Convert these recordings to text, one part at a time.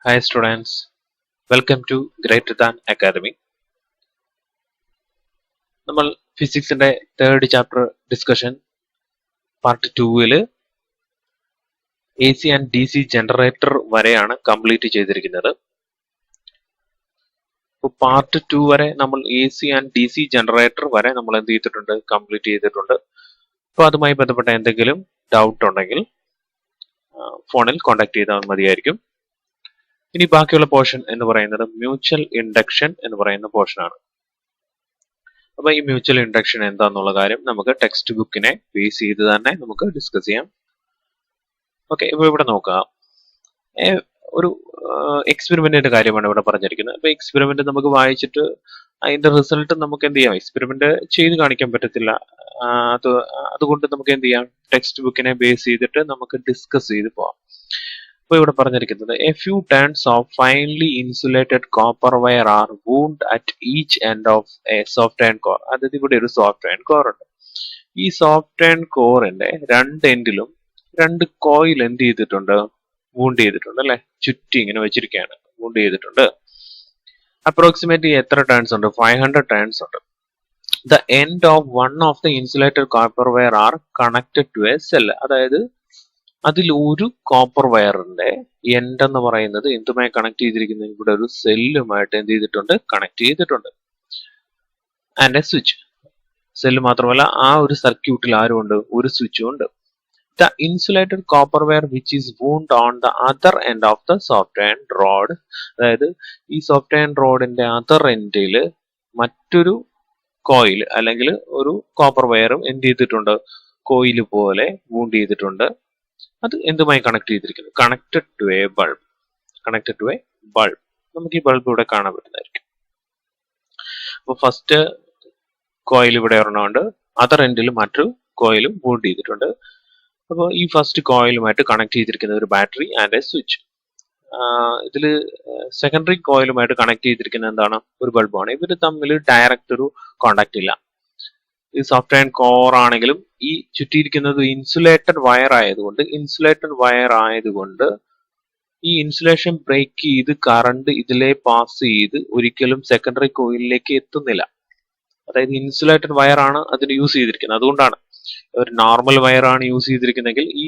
Hi students, welcome to Greater Than Academy. നമ്മൾ ഫിസിക്സിന്റെ third chapter discussion part 2-ല് AC and DC generator വരെയാണ് complete ചെയ്തിരിക്കുന്നത്. അപ്പോൾ പാർട്ട് 2 വരെ നമ്മൾ AC ആൻഡ് DC ജനറേറ്റർ വരെ നമ്മൾ എന്ത് ചെയ്തിട്ടുണ്ട്, കംപ്ലീറ്റ് ചെയ്തിട്ടുണ്ട്. അപ്പോൾ അതുമായി ബന്ധപ്പെട്ട എന്തെങ്കിലും ഡൗട്ട് ഉണ്ടെങ്കിൽ ഫോണിൽ കോൺടാക്ട് ചെയ്താൽ മതിയായിരിക്കും. ഇനി ബാക്കിയുള്ള പോർഷൻ എന്ന് പറയുന്നത് മ്യൂച്വൽ ഇൻഡക്ഷൻ എന്ന് പറയുന്ന പോർഷനാണ്. അപ്പൊ ഈ മ്യൂച്വൽ ഇൻഡക്ഷൻ എന്താന്നുള്ള കാര്യം നമുക്ക് ടെക്സ്റ്റ് ബുക്കിനെ ബേസ് ചെയ്ത് തന്നെ നമുക്ക് ഡിസ്കസ് ചെയ്യാം. ഓക്കെ, ഇപ്പൊ ഇവിടെ നോക്കാം, ഒരു എക്സ്പെരിമെന്റിന്റെ കാര്യമാണ് ഇവിടെ പറഞ്ഞിരിക്കുന്നത്. അപ്പൊ എക്സ്പെരിമെന്റ് നമുക്ക് വായിച്ചിട്ട് അതിന്റെ റിസൾട്ട് നമുക്ക് എന്ത് ചെയ്യാം, എക്സ്പെരിമെന്റ് ചെയ്ത് കാണിക്കാൻ പറ്റത്തില്ല. അതുകൊണ്ട് നമുക്ക് എന്ത് ചെയ്യാം, ടെക്സ്റ്റ് ബുക്കിനെ ബേസ് ചെയ്തിട്ട് നമുക്ക് ഡിസ്കസ് ചെയ്ത് പോവാം. അപ്പോൾ ഇവിടെ പറഞ്ഞിരിക്കുന്നത് a few turns of finely insulated copper wire are wound at each end of a soft and core. അതായത് ഇവിടെ ഒരു സോഫ്റ്റ് ആൻഡ് കോർ ഉണ്ട്. ഈ സോഫ്റ്റ് ആൻഡ് കോറിന്റെ രണ്ട് എൻഡിലും രണ്ട് കോയിൽ എന്ത് ചെയ്തിട്ടുണ്ട്, വൂണ്ട് ചെയ്തിട്ടുണ്ട് അല്ലെ, ചുറ്റി ഇങ്ങനെ വെച്ചിരിക്കുകയാണ്, വൂണ്ട് ചെയ്തിട്ടുണ്ട്. അപ്രോക്സിമേറ്റ്ലി എത്ര ടേൺസ് ഉണ്ട്, 500 ടേൺസ് ഉണ്ട്. The end of one of the insulated copper wire are connected to a cell. അതായത് അതിൽ ഒരു കോപ്പർ വയറിന്റെ എൻഡ് എന്ന് പറയുന്നത് എന്തുമായി കണക്ട് ചെയ്തിരിക്കുന്നത്, ഇവിടെ ഒരു സെല്ലുമായിട്ട് എന്ത് ചെയ്തിട്ടുണ്ട്, കണക്ട് ചെയ്തിട്ടുണ്ട്. And A switch. സെല്ല് മാത്രമല്ല, ആ ഒരു സർക്യൂട്ടിൽ ആരുമുണ്ട്, ഒരു സ്വിച്ചും ഉണ്ട്. The insulated copper wire which is wound on the other end of the soft and rod. അതായത് ഈ സോഫ്റ്റ് ആൻഡ് റോഡിന്റെ അതർ എൻഡിൽ മറ്റൊരു കോയിൽ അല്ലെങ്കിൽ ഒരു കോപ്പർ വയറും എന്ത് ചെയ്തിട്ടുണ്ട്, കോയിൽ പോലെ വൂണ്ട് ചെയ്തിട്ടുണ്ട്. അത് എന്തുമായി കണക്ട് ചെയ്തിരിക്കുന്നു, connected to a bulb. Connected to a bulb. നമുക്ക് ഈ ബൾബ് ഇവിടെ കാണാൻ പറ്റുന്നതായിരിക്കും. അപ്പൊ ഫസ്റ്റ് കോയിൽ ഇവിടെ ഒരെണ്ണമുണ്ട്, അതർ എൻഡിൽ മറ്റൊരു കോയിലും വൂണ്ട് ചെയ്തിട്ടുണ്ട്. അപ്പോൾ ഈ ഫസ്റ്റ് കോയിലുമായിട്ട് കണക്ട് ചെയ്തിരിക്കുന്ന ഒരു ബാറ്ററി ആൻഡ് എ സ്വിച്ച്. ഇതിൽ സെക്കൻഡറി കോയിലുമായിട്ട് കണക്ട് ചെയ്തിരിക്കുന്ന എന്താണ്, ഒരു ബൾബാണ്. ഇവർ തമ്മിൽ ഡയറക്റ്റ് ഒരു കോണ്ടാക്ട് ഇല്ല. ഈ സോഫ്റ്റ് ആൻഡ് കോർ ആണെങ്കിലും ഈ ചുറ്റിയിരിക്കുന്നത് ഇൻസുലേറ്റഡ് വയർ ആയതുകൊണ്ട് ഈ ഇൻസുലേഷൻ ബ്രേക്ക് ചെയ്ത് കറണ്ട് ഇതിലെ പാസ് ചെയ്ത് ഒരിക്കലും സെക്കൻഡറി കോയിലിലേക്ക് എത്തുന്നില്ല. അതായത് ഇൻസുലേറ്റഡ് വയർ ആണ് അതിന് യൂസ് ചെയ്തിരിക്കുന്നത്. അതുകൊണ്ടാണ് ഒരു നോർമൽ വയർ ആണ് യൂസ് ചെയ്തിരിക്കുന്നെങ്കിൽ ഈ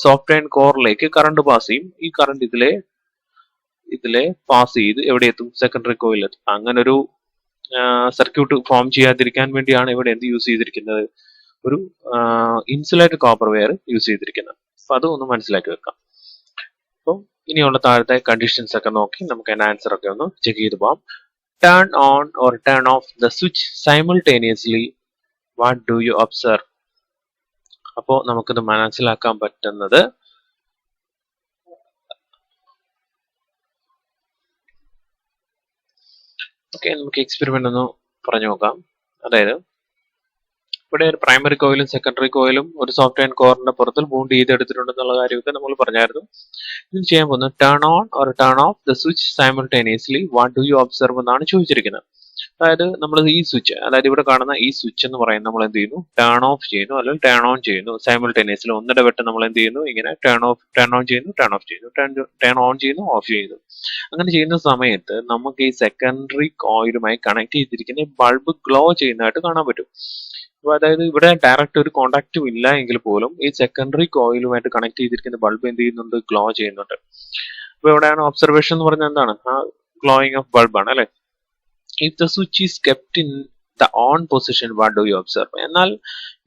സോഫ്റ്റ് ആൻഡ് കോറിലേക്ക് കറണ്ട് പാസ് ചെയ്യും. ഈ കറണ്ട് ഇതിലെ പാസ് ചെയ്ത് എവിടെ എത്തും, സെക്കൻഡറി കോയിലെത്തും. അങ്ങനെ ഒരു സർക്യൂട്ട് ഫോം ചെയ്യാതിരിക്കാൻ വേണ്ടിയാണ് ഇവിടെ എന്ത് യൂസ് ചെയ്തിരിക്കുന്നത്, ഒരു ഇൻസുലേറ്റഡ് കോപ്പർ വയർ യൂസ് ചെയ്തിരിക്കുന്നത്. അപ്പൊ അതൊന്ന് മനസ്സിലാക്കി വെക്കാം. അപ്പം ഇനിയുള്ള താഴത്തെ കണ്ടീഷൻസ് ഒക്കെ നോക്കി നമുക്ക് അതിന്റെ ആൻസർ ഒക്കെ ഒന്ന് ചെക്ക് ചെയ്ത് പോകാം. Turn on or turn of the switch simultaneously, what do you observe? അപ്പോൾ നമുക്കിത് മനസ്സിലാക്കാൻ പറ്റുന്നത് ഓക്കെ, നമുക്ക് എക്സ്പെരിമെന്റ് ഒന്ന് പറഞ്ഞു നോക്കാം. അതായത് ഇവിടെ ഒരു പ്രൈമറി കോയിലും സെക്കൻഡറി കോയിലും ഒരു സോഫ്റ്റ് ആൻഡ് കോറിന്റെ പുറത്തിൽ വൂണ്ട് ചെയ്തെടുത്തിട്ടുണ്ടെന്നുള്ള കാര്യമൊക്കെ നമ്മൾ പറഞ്ഞായിരുന്നു. ഇത് ചെയ്യാൻ പോകുന്നത് turn on or turn of the switch simultaneously, what do you observe എന്നാണ് ചോദിച്ചിരിക്കുന്നത്. അതായത് നമ്മൾ ഈ സ്വിച്ച്, അതായത് ഇവിടെ കാണുന്ന ഈ സ്വിച്ച് എന്ന് പറയുന്നത് നമ്മൾ എന്ത് ചെയ്യുന്നു, ടേൺ ഓഫ് ചെയ്യുന്നു അല്ലെങ്കിൽ ടേൺ ഓൺ ചെയ്യുന്നു. സൈമിൾട്ടേനിയസ്ലി ഒന്നിടവിട്ട് നമ്മൾ എന്ത് ചെയ്യുന്നു, ഇങ്ങനെ ടേൺ ഓൺ ചെയ്യുന്നു, ടേൺ ഓഫ് ചെയ്യുന്നു, ടേൺ ഓൺ ചെയ്യുന്നു, ഓഫ് ചെയ്യുന്നു. അങ്ങനെ ചെയ്യുന്ന സമയത്ത് നമുക്ക് ഈ സെക്കൻഡറി കോയിലുമായി കണക്ട് ചെയ്തിരിക്കുന്ന ബൾബ് ഗ്ലോ ചെയ്യുന്നതായിട്ട് കാണാൻ പറ്റും. അപ്പൊ അതായത് ഇവിടെ ഡയറക്റ്റ് ഒരു കോണ്ടാക്റ്റും ഇല്ല എങ്കിൽ പോലും ഈ സെക്കൻഡറി കോയിലുമായിട്ട് കണക്ട് ചെയ്തിരിക്കുന്ന ബൾബ് എന്ത് ചെയ്യുന്നുണ്ട്, ഗ്ലോ ചെയ്യുന്നുണ്ട്. അപ്പൊ എവിടെയാണ് ഒബ്സർവേഷൻ എന്ന് പറഞ്ഞാൽ എന്താണ്, ആ ഗ്ലോയിങ് ഓഫ് ബൾബ് ആണ് അല്ലെ. If the switch is kept in the on position, what do you observe? എന്നാൽ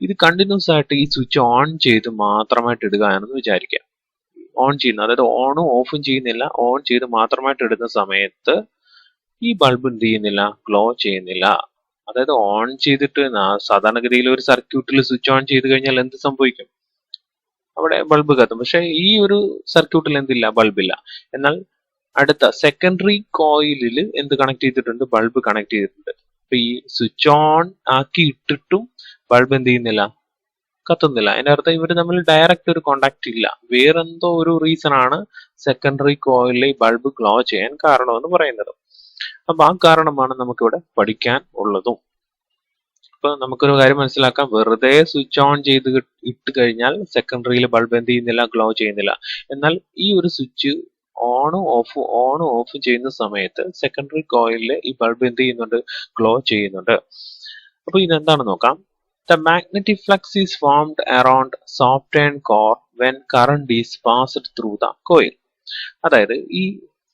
ഇത് കണ്ടിന്യൂസ് ആയിട്ട് ഈ സ്വിച്ച് ഓൺ ചെയ്ത് മാത്രമായിട്ട് ഇടുകയാണെന്ന് വിചാരിക്കുക. ഓൺ ചെയ്യുന്നു, അതായത് ഓണും ഓഫും ചെയ്യുന്നില്ല, ഓൺ ചെയ്ത് മാത്രമായിട്ട് ഇടുന്ന സമയത്ത് ഈ ബൾബ് എന്ത് ചെയ്യുന്നില്ല, ഗ്ലോ ചെയ്യുന്നില്ല. അതായത് ഓൺ ചെയ്തിട്ട് സാധാരണഗതിയിൽ ഒരു സർക്യൂട്ടിൽ സ്വിച്ച് ഓൺ ചെയ്ത് കഴിഞ്ഞാൽ എന്ത് സംഭവിക്കും, അവിടെ ബൾബ് കത്തും. പക്ഷെ ഈ ഒരു സർക്യൂട്ടിൽ എന്തില്ല, ബൾബില്ല. എന്നാൽ അടുത്ത സെക്കൻഡറി കോയിലിൽ എന്ത് കണക്ട് ചെയ്തിട്ടുണ്ട്, ബൾബ് കണക്ട് ചെയ്തിട്ടുണ്ട്. അപ്പൊ ഈ സ്വിച്ച് ഓൺ ആക്കി ഇട്ടിട്ടും ബൾബ് എന്ത് ചെയ്യുന്നില്ല, കത്തുന്നില്ല. അതിന്റെ അർത്ഥം ഇവർ തമ്മിൽ ഡയറക്റ്റ് ഒരു കോണ്ടാക്ട് ഇല്ല, വേറെന്തോ ഒരു റീസൺ ആണ് സെക്കൻഡറി കോയിലിലെ ബൾബ് ഗ്ലോ ചെയ്യാൻ കാരണമെന്ന് പറയുന്നത്. അപ്പൊ ആ കാരണമാണ് നമുക്കിവിടെ പഠിക്കാൻ ഉള്ളതും. അപ്പൊ നമുക്കൊരു കാര്യം മനസ്സിലാക്കാം, വെറുതെ സ്വിച്ച് ഓൺ ചെയ്ത് ഇട്ട് കഴിഞ്ഞാൽ സെക്കൻഡറിയിൽ ബൾബ് എന്ത് ചെയ്യുന്നില്ല, ഗ്ലോ ചെയ്യുന്നില്ല. എന്നാൽ ഈ ഒരു സ്വിച്ച് ഓൺ ഓഫ് ചെയ്യുന്ന സമയത്ത് സെക്കൻഡറി കോയിലിലെ ഈ ബൾബ് എന്ത് ചെയ്യുന്നുണ്ട്, ഗ്ലോ ചെയ്യുന്നുണ്ട്. അപ്പൊ ഇതെന്താണ് നോക്കാം. The magnetic flux is formed around soft-iron core when current is passed through the coil. അതായത് ഈ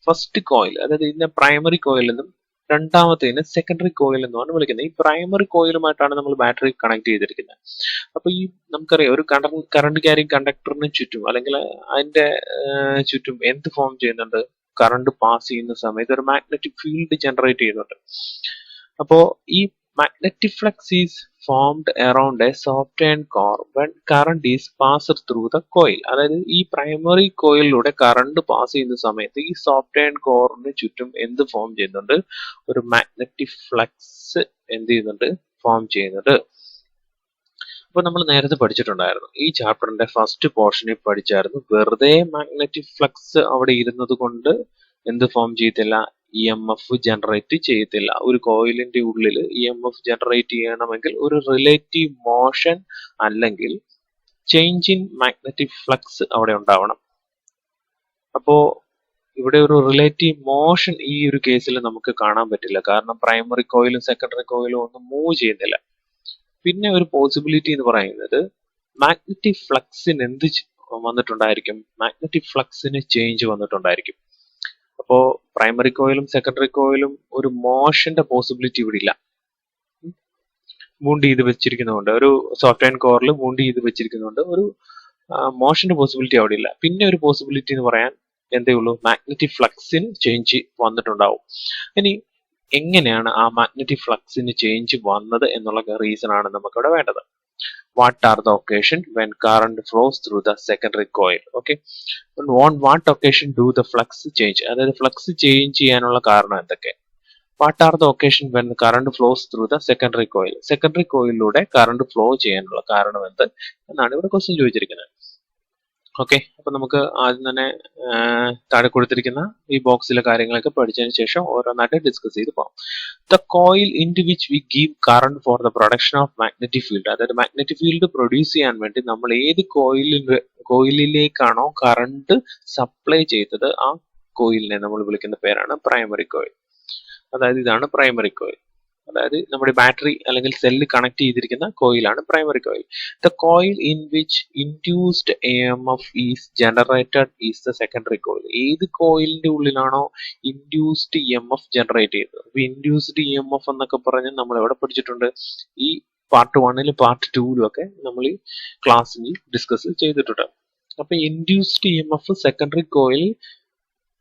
ഫസ്റ്റ് കോയിൽ, അതായത് ഇതിന്റെ പ്രൈമറി കോയിൽ എന്നും രണ്ടാമത്തേന് സെക്കൻഡറി കോയിൽ എന്നുമാണ് വിളിക്കുന്നത്. ഈ പ്രൈമറി കോയിലുമായിട്ടാണ് നമ്മൾ ബാറ്ററി കണക്ട് ചെയ്തിരിക്കുന്നത്. അപ്പൊ ഈ നമുക്കറിയാം ഒരു കറണ്ട് ക്യാരിങ് കണ്ടക്ടറിന് ചുറ്റും അല്ലെങ്കിൽ അതിന്റെ ചുറ്റും എന്ത് ഫോം ചെയ്യുന്നുണ്ട്, കറണ്ട് പാസ് ചെയ്യുന്ന സമയത്ത് ഒരു മാഗ്നറ്റിക് ഫീൽഡ് ജനറേറ്റ് ചെയ്യുന്നുണ്ട്. അപ്പോ ഈ magnetic flux is formed around a soft iron core when current is passed through the coil. അതായത് ഈ പ്രൈമറി കോയിലൂടെ കറണ്ട് പാസ് ചെയ്യുന്ന സമയത്ത് ഈ സോഫ്റ്റ് അയൺ കോറിന് ചുറ്റും എന്ത് ഫോം ചെയ്യുന്നുണ്ട്, ഒരു മാഗ്നറ്റിക് ഫ്ലക്സ് എന്ത് ചെയ്യുന്നുണ്ട്, ഫോം ചെയ്യുന്നുണ്ട്. അപ്പൊ നമ്മൾ നേരത്തെ പഠിച്ചിട്ടുണ്ടായിരുന്നു, ഈ ചാപ്റ്ററിന്റെ ഫസ്റ്റ് പോർഷനിൽ പഠിച്ചായിരുന്നു, വെറുതെ മാഗ്നറ്റിക് ഫ്ലക്സ് അവിടെ ഇരുന്നത് കൊണ്ട് എന്ത് ഫോം ചെയ്യത്തില്ല, EMF ജനറേറ്റ് ചെയ്യത്തില്ല. ഒരു കോയിലിന്റെ ഉള്ളിൽ EMF ജനറേറ്റ് ചെയ്യണമെങ്കിൽ ഒരു റിലേറ്റീവ് മോഷൻ അല്ലെങ്കിൽ ചേഞ്ച് ഇൻ മാഗ്നറ്റിക് ഫ്ലക്സ് അവിടെ ഉണ്ടാവണം. അപ്പോ ഇവിടെ ഒരു റിലേറ്റീവ് മോഷൻ ഈ ഒരു കേസിൽ നമുക്ക് കാണാൻ പറ്റില്ല, കാരണം പ്രൈമറി കോയിലും സെക്കൻഡറി കോയിലും ഒന്നും മൂവ് ചെയ്യുന്നില്ല. പിന്നെ ഒരു പോസിബിലിറ്റി എന്ന് പറയുന്നത് മാഗ്നറ്റിക് ഫ്ലക്സിന് എന്ത് വന്നിട്ടുണ്ടായിരിക്കും, മാഗ്നറ്റിക് ഫ്ലക്സിന് ചേഞ്ച് വന്നിട്ടുണ്ടായിരിക്കും. അപ്പോ പ്രൈമറി കോയിലും സെക്കൻഡറി കോയിലും ഒരു മോഷന്റെ പോസിബിലിറ്റി ഇവിടെ ഇല്ല. വൂണ്ട് ചെയ്ത് വെച്ചിരിക്കുന്നതുകൊണ്ട്, ഒരു സോഫ്റ്റ് അയൺ കോറിൽ വൂണ്ട് ചെയ്ത് വെച്ചിരിക്കുന്നതുകൊണ്ട് ഒരു മോഷന്റെ പോസിബിലിറ്റി അവിടെ ഇല്ല. പിന്നെ ഒരു പോസിബിലിറ്റി എന്ന് പറയാൻ എന്തേ ഉള്ളൂ, മാഗ്നറ്റിക് ഫ്ലക്സിന് ചേഞ്ച് വന്നിട്ടുണ്ടാവും. ഇനി എങ്ങനെയാണ് ആ മാഗ്നറ്റിക് ഫ്ലക്സിന് ചേഞ്ച് വന്നത് എന്നുള്ള റീസൺ ആണ് നമുക്കിവിടെ വേണ്ടത്. What are the occasion when current flows through the secondary coil? Okay, on what occasion do the flux change? അതായത് ഫ്ലക്സ് ചേഞ്ച് ചെയ്യാനുള്ള കാരണം എന്തൊക്കെ? What are the occasion when current flows through the secondary coil? Secondary കോയിലിലൂടെ current flow ചെയ്യാനുള്ള കാരണം എന്ത് എന്നാണ് ഇവിടെ ക്വസ്റ്റ്യൻ ചോദിച്ചിരിക്കുന്നത്. ഓക്കെ, അപ്പൊ നമുക്ക് ആദ്യം തന്നെ താഴെ കൊടുത്തിരിക്കുന്ന ഈ ബോക്സിലെ കാര്യങ്ങളൊക്കെ പഠിച്ചതിന് ശേഷം ഓരോന്നായിട്ട് ഡിസ്കസ് ചെയ്ത് പോകാം. The coil into which we give current for the production of magnetic field, അതായത് മാഗ്നറ്റിക് ഫീൽഡ് പ്രൊഡ്യൂസ് ചെയ്യാൻ വേണ്ടി നമ്മൾ ഏത് കോയിലിലേക്കാണോ കറണ്ട് സപ്ലൈ ചെയ്തത് ആ കോയിലിനെ നമ്മൾ വിളിക്കുന്ന പേരാണ് പ്രൈമറി കോയിൽ. അതായത് ഇതാണ് പ്രൈമറി കോയിൽ, അതായത് നമ്മുടെ ബാറ്ററി അല്ലെങ്കിൽ സെല്ല് കണക്ട് ചെയ്തിരിക്കുന്ന കോയിലാണ് primary coil. The coil in which induced EMF is generated is the secondary coil. ഏത് കോയിലിന്റെ ഉള്ളിലാണോ ഇൻഡ്യൂസ്ഡ് EMF ജനറേറ്റ് ചെയ്തത്. അപ്പൊ ഇൻഡ്യൂസ്ഡ് EMF എന്നൊക്കെ പറഞ്ഞ് നമ്മൾ എവിടെ പഠിച്ചിട്ടുണ്ട്, ഈ പാർട്ട് 1 പാർട്ട് 2 ഒക്കെ നമ്മൾ ഈ ക്ലാസ്സിൽ ഡിസ്കസ് ചെയ്തിട്ടുണ്ട്. അപ്പൊ induced EMF secondary coil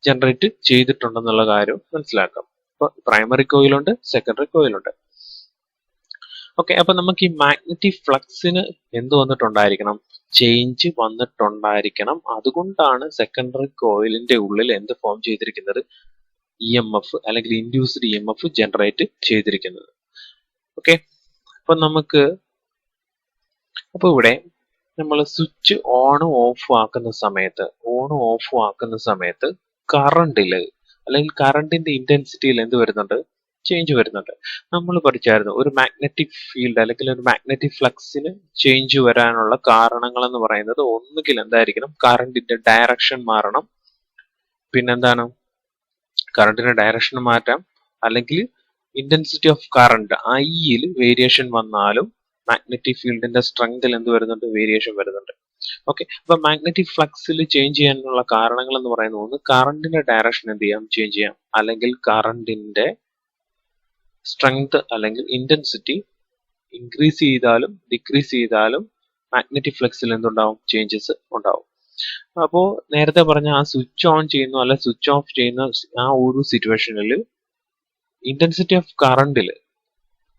generate ചെയ്തിട്ടുണ്ടെന്നുള്ള കാര്യം മനസ്സിലാക്കാം. പ്രൈമറി കോയിലുണ്ട്, സെക്കൻഡറി കോയിലുണ്ട്. ഓക്കെ, അപ്പൊ നമുക്ക് ഈ മാഗ്നറ്റിക് ഫ്ലക്സിന് എന്ത് വന്നിട്ടുണ്ടായിരിക്കണം, ചേഞ്ച് വന്നിട്ടുണ്ടായിരിക്കണം. അതുകൊണ്ടാണ് സെക്കൻഡറി കോയിലിന്റെ ഉള്ളിൽ എന്ത് ഫോം ചെയ്തിരിക്കുന്നത്, EMF അല്ലെങ്കിൽ ഇൻഡ്യൂസ്ഡ് EMF ജനറേറ്റ് ചെയ്തിരിക്കുന്നത്. ഓക്കെ, അപ്പൊ ഇവിടെ നമ്മൾ സ്വിച്ച് ഓണും ഓഫും ആക്കുന്ന സമയത്ത് കറണ്ടില് അല്ലെങ്കിൽ കറണ്ടിന്റെ ഇന്റൻസിറ്റിയിൽ എന്ത് വരുന്നുണ്ട്, ചേഞ്ച് വരുന്നുണ്ട്. നമ്മൾ പഠിച്ചായിരുന്നു ഒരു മാഗ്നറ്റിക് ഫീൽഡ് അല്ലെങ്കിൽ ഒരു മാഗ്നറ്റിക് ഫ്ലക്സിന് ചേഞ്ച് വരാനുള്ള കാരണങ്ങൾ എന്ന് പറയുന്നത് ഒന്നുകിൽ എന്തായിരിക്കണം, കറണ്ടിന്റെ ഡയറക്ഷൻ മാറണം, പിന്നെന്താണ് കറണ്ടിന്റെ ഡയറക്ഷൻ മാറ്റാം, അല്ലെങ്കിൽ ഇന്റൻസിറ്റി ഓഫ് കറണ്ട് ഐയിൽ വേരിയേഷൻ വന്നാലും മാഗ്നറ്റിക് ഫീൽഡിന്റെ സ്ട്രെങ്തിൽ എന്ത് വരുന്നുണ്ട്, വേരിയേഷൻ വരുന്നുണ്ട്. ഓക്കെ, അപ്പൊ മാഗ്നറ്റിക് ഫ്ലക്സിൽ ചേഞ്ച് ചെയ്യാനുള്ള കാരണങ്ങൾ എന്ന് പറയുന്നത് ഒന്ന് കറണ്ടിന്റെ ഡയറക്ഷൻ എന്ത് ചെയ്യാം, ചേഞ്ച് ചെയ്യാം, അല്ലെങ്കിൽ കറണ്ടിന്റെ സ്ട്രെങ്ത് അല്ലെങ്കിൽ ഇന്റൻസിറ്റി ഇൻക്രീസ് ചെയ്താലും ഡിക്രീസ് ചെയ്താലും മാഗ്നറ്റിക് ഫ്ലക്സിൽ എന്തുണ്ടാവും, ചേഞ്ചസ് ഉണ്ടാവും. അപ്പോ നേരത്തെ പറഞ്ഞ ആ സ്വിച്ച് ഓൺ ചെയ്യുന്നു അല്ലെ സ്വിച്ച് ഓഫ് ചെയ്യുന്ന ആ ഒരു സിറ്റുവേഷനിൽ ഇന്റൻസിറ്റി ഓഫ് കറണ്ടിൽ,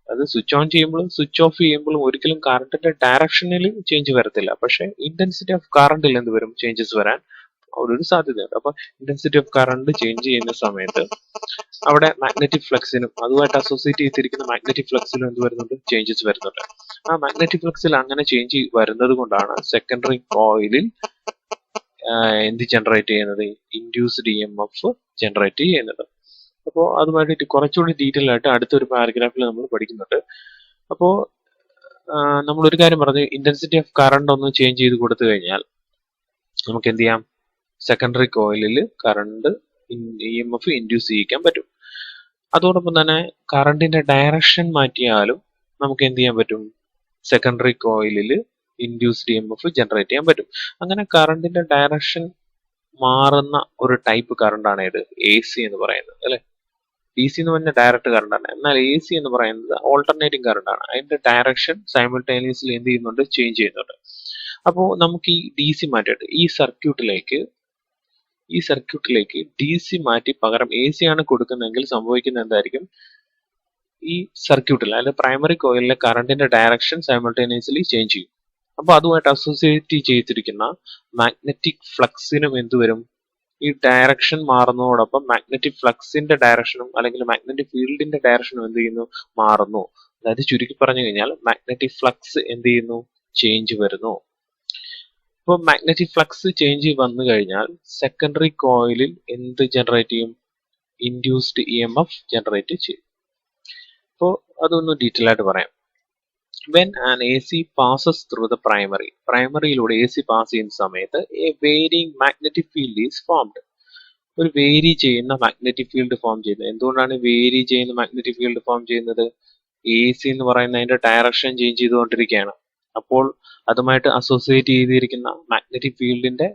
അത് സ്വിച്ച് ഓൺ ചെയ്യുമ്പോഴും സ്വിച്ച് ഓഫ് ചെയ്യുമ്പോഴും ഒരിക്കലും കറണ്ടിന്റെ ഡയറക്ഷനിൽ ചേഞ്ച് വരത്തില്ല. പക്ഷെ ഇന്റൻസിറ്റി ഓഫ് കറണ്ടിൽ എന്ത് വരും, ചേഞ്ചസ് വരാൻ ഒരു സാധ്യതയുണ്ട്. അപ്പൊ ഇന്റൻസിറ്റി ഓഫ് കറണ്ട് ചേഞ്ച് ചെയ്യുന്ന സമയത്ത് അവിടെ മാഗ്നറ്റിക് ഫ്ലക്സിനും അതുമായിട്ട് അസോസിയേറ്റ് ചെയ്തിരിക്കുന്ന മാഗ്നറ്റിക് ഫ്ലക്സിലും എന്ത് വരുന്നുണ്ട്, ചേഞ്ചസ് വരുന്നുണ്ട്. ആ മാഗ്നറ്റിക് ഫ്ലക്സിൽ അങ്ങനെ ചേഞ്ച് വരുന്നത് കൊണ്ടാണ് സെക്കൻഡറി കോയിലിൽ എന്ത് ജനറേറ്റ് ചെയ്യുന്നത്, ഇൻഡ്യൂസ്ഡ് EMF ജനറേറ്റ് ചെയ്യുന്നത്. അപ്പോൾ അതുമായിട്ട് കുറച്ചുകൂടി ഡീറ്റെയിൽ ആയിട്ട് അടുത്തൊരു പാരഗ്രാഫിൽ നമ്മൾ പഠിക്കുന്നുണ്ട്. അപ്പോൾ നമ്മൾ ഒരു കാര്യം പറഞ്ഞു, ഇന്റൻസിറ്റി ഓഫ് കറണ്ട് ഒന്ന് ചേഞ്ച് ചെയ്ത് കൊടുത്തു കഴിഞ്ഞാൽ നമുക്ക് എന്ത് ചെയ്യാം, സെക്കൻഡറി കോയിലിൽ കറണ്ട് EMF ഇൻഡ്യൂസ് ചെയ്യിക്കാൻ പറ്റും. അതോടൊപ്പം തന്നെ കറണ്ടിന്റെ ഡയറക്ഷൻ മാറ്റിയാലും നമുക്ക് എന്ത് ചെയ്യാൻ പറ്റും? സെക്കൻഡറി കോയിലിൽ ഇൻഡ്യൂസ്ഡ് EMF ജനറേറ്റ് ചെയ്യാൻ പറ്റും. അങ്ങനെ കറണ്ടിന്റെ ഡയറക്ഷൻ മാറുന്ന ഒരു ടൈപ്പ് കറണ്ടാണ് ഇത് AC എന്ന് പറയുന്നത്, അല്ലെ? DC എന്ന് പറഞ്ഞാൽ ഡയറക്റ്റ് കറണ്ട് ആണ്. എന്നാൽ AC എന്ന് പറയുന്നത് ഓൾട്ടർനേറ്റിംഗ് കറണ്ട് ആണ്. അതിന്റെ ഡയറക്ഷൻ സൈമിൾട്ടേനിയസ്ലി എന്ത് ചെയ്യുന്നുണ്ട്? ചേഞ്ച് ചെയ്യുന്നുണ്ട്. അപ്പോൾ നമുക്ക് ഈ DC മാറ്റിയിട്ട് ഈ സർക്യൂട്ടിലേക്ക് DC മാറ്റി പകരം AC ആണ് കൊടുക്കുന്നതെങ്കിൽ സംഭവിക്കുന്നത് എന്തായിരിക്കും? ഈ സർക്യൂട്ടിൽ അതായത് പ്രൈമറി കോയിലിലെ കറണ്ടിന്റെ ഡയറക്ഷൻ സൈമിൾട്ടേനിയസ്ലി ചേഞ്ച് ചെയ്യും. അപ്പോൾ അതുമായിട്ട് അസോസിയേറ്റ് ചെയ്തിരിക്കുന്ന മാഗ്നറ്റിക് ഫ്ലക്സിനും എന്ത് വരും? ഈ ഡയറക്ഷൻ മാറുന്നതോടൊപ്പം മാഗ്നറ്റിക് ഫ്ലക്സിന്റെ ഡയറക്ഷനും അല്ലെങ്കിൽ മാഗ്നറ്റിക് ഫീൽഡിന്റെ ഡയറക്ഷനും എന്ത് ചെയ്യുന്നു? മാറുന്നു. അതായത് ചുരുക്കി പറഞ്ഞു കഴിഞ്ഞാൽ മാഗ്നറ്റിക് ഫ്ലക്സ് എന്ത് ചെയ്യുന്നു? ചേഞ്ച് വരുന്നു. അപ്പോൾ മാഗ്നറ്റിക് ഫ്ലക്സ് ചേഞ്ച് വന്നു കഴിഞ്ഞാൽ സെക്കൻഡറി കോയിലിൽ എന്ത് ജനറേറ്റ് ചെയ്യും? ഇൻഡ്യൂസ്ഡ് EMF ജനറേറ്റ് ചെയ്യും. അപ്പോൾ അതൊന്ന് ഡീറ്റെയിൽ ആയിട്ട് പറയാം. When an AC passes through the പ്രൈമറിയിലൂടെ AC pass ചെയ്യുന്ന സമയത്ത് a varying magnetic field is formed. ഒരു വേരി ചെയ്യുന്ന മാഗ്നറ്റിക് ഫീൽഡ് ഫോം ചെയ്യുന്നത്. എന്തുകൊണ്ടാണ് വേരി ചെയ്യുന്ന മാഗ്നറ്റിക് ഫീൽഡ് ഫോം ചെയ്യുന്നത്? AC എന്ന് പറയുന്ന അതിന്റെ ഡയറക്ഷൻ ചേഞ്ച് ചെയ്തുകൊണ്ടിരിക്കുകയാണ്. അപ്പോൾ അതുമായിട്ട് അസോസിയേറ്റ് ചെയ്തിരിക്കുന്ന മാഗ്നറ്റിക് ഫീൽഡിന്റെ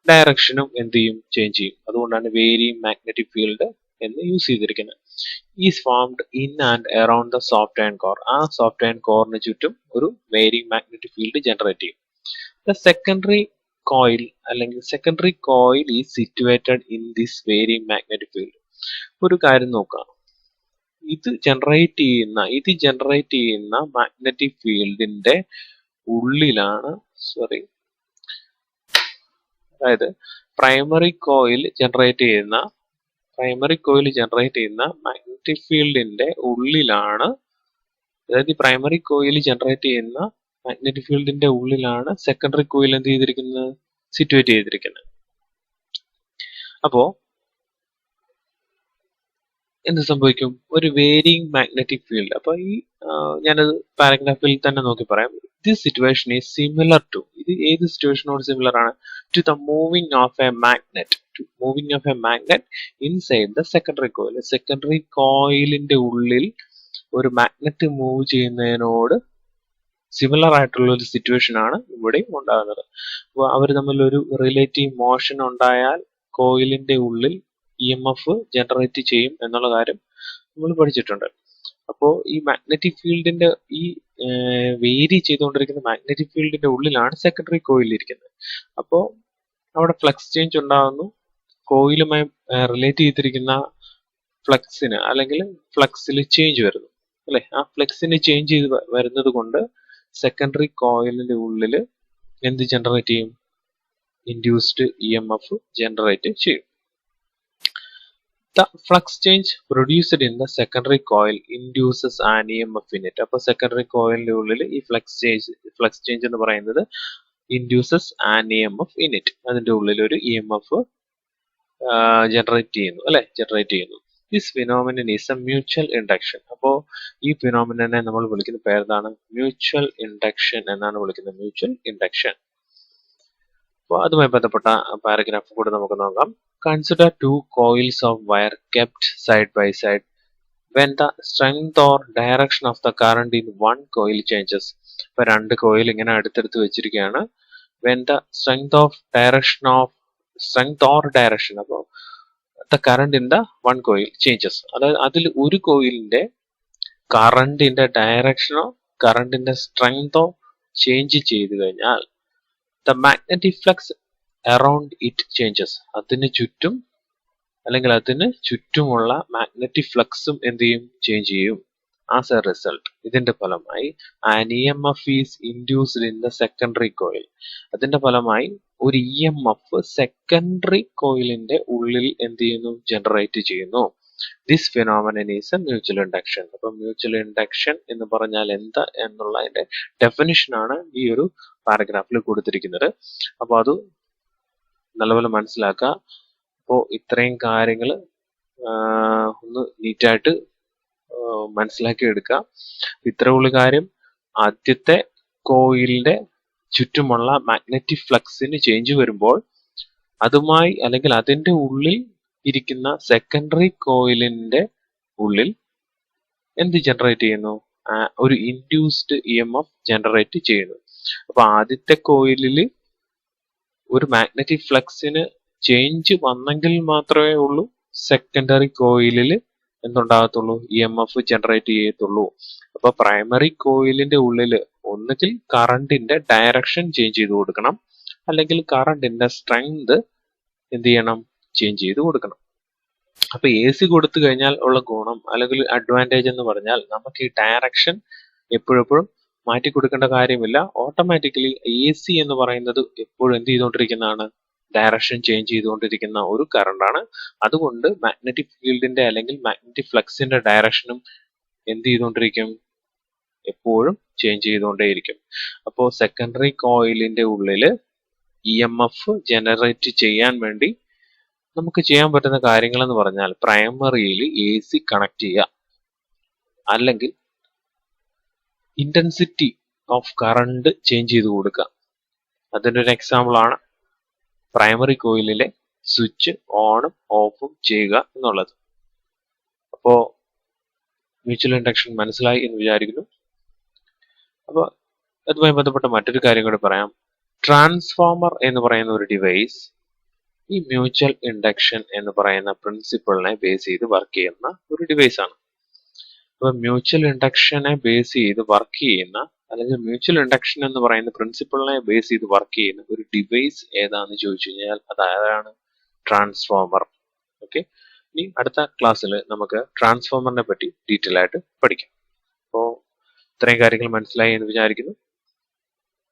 ഡയറക്ഷനും എന്ത് ചെയ്യും? ചേഞ്ച് ചെയ്യും. അതുകൊണ്ടാണ് വേരിയിങ് മാഗ്നറ്റിക് ഫീൽഡ് എന്ന് യൂസ് ചെയ്തിരിക്കുന്നത്. Is formed in and around the soft iron core. ആ സോഫ്റ്റ് അയൺ കോറിന് ചുറ്റും ഒരു വേരിയിങ് മാഗ്നറ്റിക് ഫീൽഡ് ജനറേറ്റ് ചെയ്യും. ദ സെക്കൻഡറി കോയിൽ അല്ലെങ്കിൽ secondary coil is situated in this varying magnetic field. ഒരു കാര്യം നോക്കാം, ഇത് ജനറേറ്റ് ചെയ്യുന്ന മാഗ്നറ്റിക് ഫീൽഡിന്റെ ഉള്ളിലാണ് അതായത് പ്രൈമറി കോയിൽ ജനറേറ്റ് ചെയ്യുന്ന മാഗ്നറ്റിക് ഫീൽഡിന്റെ ഉള്ളിലാണ്, അതായത് ഈ പ്രൈമറി കോയിൽ ജനറേറ്റ് ചെയ്യുന്ന മാഗ്നറ്റിക് ഫീൽഡിന്റെ ഉള്ളിലാണ് സെക്കൻഡറി കോയിൽ എന്ത് ചെയ്തിരിക്കുന്നത്? സിറ്റുവേറ്റ് ചെയ്തിരിക്കുന്നത്. അപ്പോ എന്ത് സംഭവിക്കും? ഒരു വേരിയിങ് മാഗ്നറ്റിക് ഫീൽഡ്. അപ്പൊ ഈ ഞാനത് പാരഗ്രാഫിൽ തന്നെ നോക്കി പറയാം. This situation is similar to, ഇത് ഏത് സിറ്റുവേഷനോട് സിമിലർ ആണ്? To the moving of a magnet inside the secondary coil. Secondary കോയിലിന്റെ ഉള്ളിൽ ഒരു മാഗ്നറ്റ് മൂവ് ചെയ്യുന്നതിനോട് സിമിലർ ആയിട്ടുള്ള ഒരു സിറ്റുവേഷൻ ആണ് ഇവിടെ ഉണ്ടാകുന്നത്. അപ്പോൾ അവർ തമ്മിൽ ഒരു റിലേറ്റീവ് മോഷൻ ഉണ്ടായാൽ കോയിലിന്റെ ഉള്ളിൽ EMF ജനറേറ്റ് ചെയ്യും എന്നുള്ള കാര്യം നമ്മൾ പഠിച്ചിട്ടുണ്ട്. അപ്പോൾ ഈ മാഗ്നറ്റിക് ഫീൽഡിന്റെ ഈ വേരി ചെയ്തുകൊണ്ടിരിക്കുന്ന മാഗ്നറ്റിക് ഫീൽഡിന്റെ ഉള്ളിലാണ് സെക്കൻഡറി കോയിൽ ഇരിക്കുന്നത്. അപ്പോൾ അവിടെ ഫ്ലക്സ് ചേഞ്ച് ഉണ്ടാകുന്നു. കോയിലുമായി റിലേറ്റ് ചെയ്തിരിക്കുന്ന ഫ്ലക്സിന് അല്ലെങ്കിൽ ഫ്ലക്സിൽ ചേഞ്ച് വരുന്നു, അല്ലെ? ആ ഫ്ലക്സിന് ചേഞ്ച് ചെയ്ത് വരുന്നത് കൊണ്ട് സെക്കൻഡറി കോയിലിന്റെ ഉള്ളിൽ എന്ത് ജനറേറ്റ് ചെയ്യും? ഇൻഡ്യൂസ്ഡ് EMF ജനറേറ്റ് ചെയ്യും. The flux change produced in the secondary coil induces an EMF in it. അപ്പോൾ സെക്കൻഡറി കോയിലിന്റെ ഉള്ളിൽ ഈ ഫ്ലക്സ് ചേഞ്ച് എന്ന് പറയുന്നത് induces an EMF in it. അതിന്റെ ഉള്ളിൽ ഒരു EMF ജനറേറ്റ് ചെയ്യുന്നു, അല്ലെ? ജനറേറ്റ് ചെയ്യുന്നു. This phenomenon is a mutual induction. അപ്പോൾ ഈ ഫിനോമിനനെ നമ്മൾ വിളിക്കുന്ന പേരെന്താണ്? മ്യൂച്വൽ ഇൻഡക്ഷൻ എന്നാണ് വിളിക്കുന്നത്. Mutual induction. അപ്പോൾ അതുമായി ബന്ധപ്പെട്ട പാരഗ്രാഫ് കൂടെ നമുക്ക് നോക്കാം. Consider two coils of wire kept side by side. When the strength or direction of the current in one coil changes. ഇപ്പോൾ രണ്ട് കോയിൽ ഇങ്ങനെ അടുത്തടുത്ത് വെച്ചിരിക്കുകയാണ്. When the strength or direction അപ്പോൾ the current in the one coil changes. അതായത് അതിൽ ഒരു കോയിലിന്റെ കറണ്ടിന്റെ ഡയറക്ഷനോ കറണ്ടിന്റെ സ്ട്രെങ്തോ ചേഞ്ച് ചെയ്തു കഴിഞ്ഞാൽ the magnetic flux around it changes. അതിന് ചുറ്റും അല്ലെങ്കിൽ അതിന് ചുറ്റുമുള്ള മാഗ്നറ്റിക് ഫ്ലക്സും എന്ത് ചെയ്യും? ചേഞ്ച് ചെയ്യും. ആസ് എ റിസൾട്ട് ഇതിന്റെ ഫലമായി an EMF is induced in the secondary coil. അതിന്റെ ഫലമായി ഒരു EMF സെക്കൻഡറി കോയിലിന്റെ ഉള്ളിൽ എന്ത് ചെയ്യുന്നു? ജനറേറ്റ് ചെയ്യുന്നു. This phenomenon is A mutual induction. അപ്പൊ മ്യൂച്വൽ ഇൻഡക്ഷൻ എന്ന് പറഞ്ഞാൽ എന്താ എന്നുള്ളതിന്റെ ഡെഫിനിഷൻ ആണ് ഈ ഒരു പാരഗ്രാഫിൽ കൊടുത്തിരിക്കുന്നത്. അപ്പോൾ അത് നല്ലപോലെ മനസ്സിലാക്കുക. അപ്പോൾ ഇത്രയും കാര്യങ്ങൾ ഒന്ന് നീറ്റായിട്ട് മനസ്സിലാക്കി എടുക്കുക. ഇത്രയുള്ള കാര്യം, ആദ്യത്തെ കോയിലിന്റെ ചുറ്റുമുള്ള മാഗ്നറ്റിക് ഫ്ലക്സിന് ചേഞ്ച് വരുമ്പോൾ അതുമായി അല്ലെങ്കിൽ അതിന്റെ ഉള്ളിൽ ഇരിക്കുന്ന സെക്കൻഡറി കോയിലിന്റെ ഉള്ളിൽ എന്ത് ജനറേറ്റ് ചെയ്യുന്നു? ഒരു ഇൻഡ്യൂസ്ഡ് EMF ജനറേറ്റ് ചെയ്യുന്നു. അപ്പൊ ആദ്യത്തെ കോയിലിൽ ഒരു മാഗ്നറ്റിക് ഫ്ലക്സിന് ചേഞ്ച് വന്നെങ്കിൽ മാത്രമേ ഉള്ളൂ സെക്കൻഡറി കോയിലിൽ എന്തുണ്ടാകത്തുള്ളൂ? EMF ജനറേറ്റ് ചെയ്യത്തുള്ളൂ. അപ്പൊ പ്രൈമറി കോയിലിന്റെ ഉള്ളിൽ ഒന്നുകിൽ കറണ്ടിന്റെ ഡയറക്ഷൻ ചേഞ്ച് ചെയ്ത് കൊടുക്കണം, അല്ലെങ്കിൽ കറണ്ടിന്റെ സ്ട്രെങ്ത് എന്ത് ചെയ്യണം? ചേഞ്ച് ചെയ്ത് കൊടുക്കണം. അപ്പൊ AC കൊടുത്തു കഴിഞ്ഞാൽ ഉള്ള ഗുണം അല്ലെങ്കിൽ അഡ്വാൻറ്റേജ് എന്ന് പറഞ്ഞാൽ നമുക്ക് ഈ ഡയറക്ഷൻ എപ്പോഴെപ്പോഴും മാറ്റി കൊടുക്കേണ്ട കാര്യമില്ല. ഓട്ടോമാറ്റിക്കലി AC എന്ന് പറയുന്നത് എപ്പോഴും എന്ത് ചെയ്തുകൊണ്ടിരിക്കുന്നതാണ്? ഡയറക്ഷൻ ചേഞ്ച് ചെയ്തുകൊണ്ടിരിക്കുന്ന ഒരു കറണ്ടാണ്. അതുകൊണ്ട് മാഗ്നറ്റിക് ഫീൽഡിന്റെ അല്ലെങ്കിൽ മാഗ്നറ്റിക് ഫ്ലക്സിന്റെ ഡയറക്ഷനും എന്ത് ചെയ്തുകൊണ്ടിരിക്കും? എപ്പോഴും ചേഞ്ച് ചെയ്തുകൊണ്ടേയിരിക്കും. അപ്പോൾ സെക്കൻഡറി കോയിലിന്റെ ഉള്ളിൽ EMF ജനറേറ്റ് ചെയ്യാൻ വേണ്ടി നമുക്ക് ചെയ്യാൻ പറ്റുന്ന കാര്യങ്ങൾ എന്ന് പറഞ്ഞാൽ പ്രൈമറിയിൽ AC കണക്ട് ചെയ്യുക, അല്ലെങ്കിൽ ഇന്റൻസിറ്റി ഓഫ് കറണ്ട് ചേഞ്ച് ചെയ്ത് കൊടുക്കുക. അതിൻ്റെ ഒരു എക്സാമ്പിൾ ആണ് പ്രൈമറി കോയിലിലെ സ്വിച്ച് ഓണും ഓഫും ചെയ്യുക എന്നുള്ളത്. അപ്പോൾ മ്യൂച്വൽ ഇൻഡക്ഷൻ മനസ്സിലായി എന്ന് വിചാരിക്കുന്നു. അപ്പോൾ അതുമായി ബന്ധപ്പെട്ട മറ്റൊരു കാര്യം കൂടി പറയാം. ട്രാൻസ്ഫോമർ എന്ന് പറയുന്ന ഒരു ഡിവൈസ് ഈ മ്യൂച്വൽ ഇൻഡക്ഷൻ എന്ന് പറയുന്ന പ്രിൻസിപ്പിളിനെ ബേസ് ചെയ്ത് വർക്ക് ചെയ്യുന്ന ഒരു ഡിവൈസ് ആണ്. അപ്പൊ മ്യൂച്വൽ ഇൻഡക്ഷനെ ബേസ് ചെയ്ത് വർക്ക് ചെയ്യുന്ന, അല്ലെങ്കിൽ മ്യൂച്വൽ ഇൻഡക്ഷൻ എന്ന് പറയുന്ന പ്രിൻസിപ്പിളിനെ ബേസ് ചെയ്ത് വർക്ക് ചെയ്യുന്ന ഒരു ഡിവൈസ് ഏതാന്ന് ചോദിച്ചു കഴിഞ്ഞാൽ അതാണ് ട്രാൻസ്ഫോമർ. ഓക്കെ, ഇനി അടുത്ത ക്ലാസ്സിൽ നമുക്ക് ട്രാൻസ്ഫോമറിനെ പറ്റി ഡീറ്റെയിൽ ആയിട്ട് പഠിക്കാം. അപ്പോൾ ഇത്രയും കാര്യങ്ങൾ മനസ്സിലായി എന്ന് വിചാരിക്കുന്നു.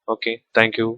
Okay, thank you.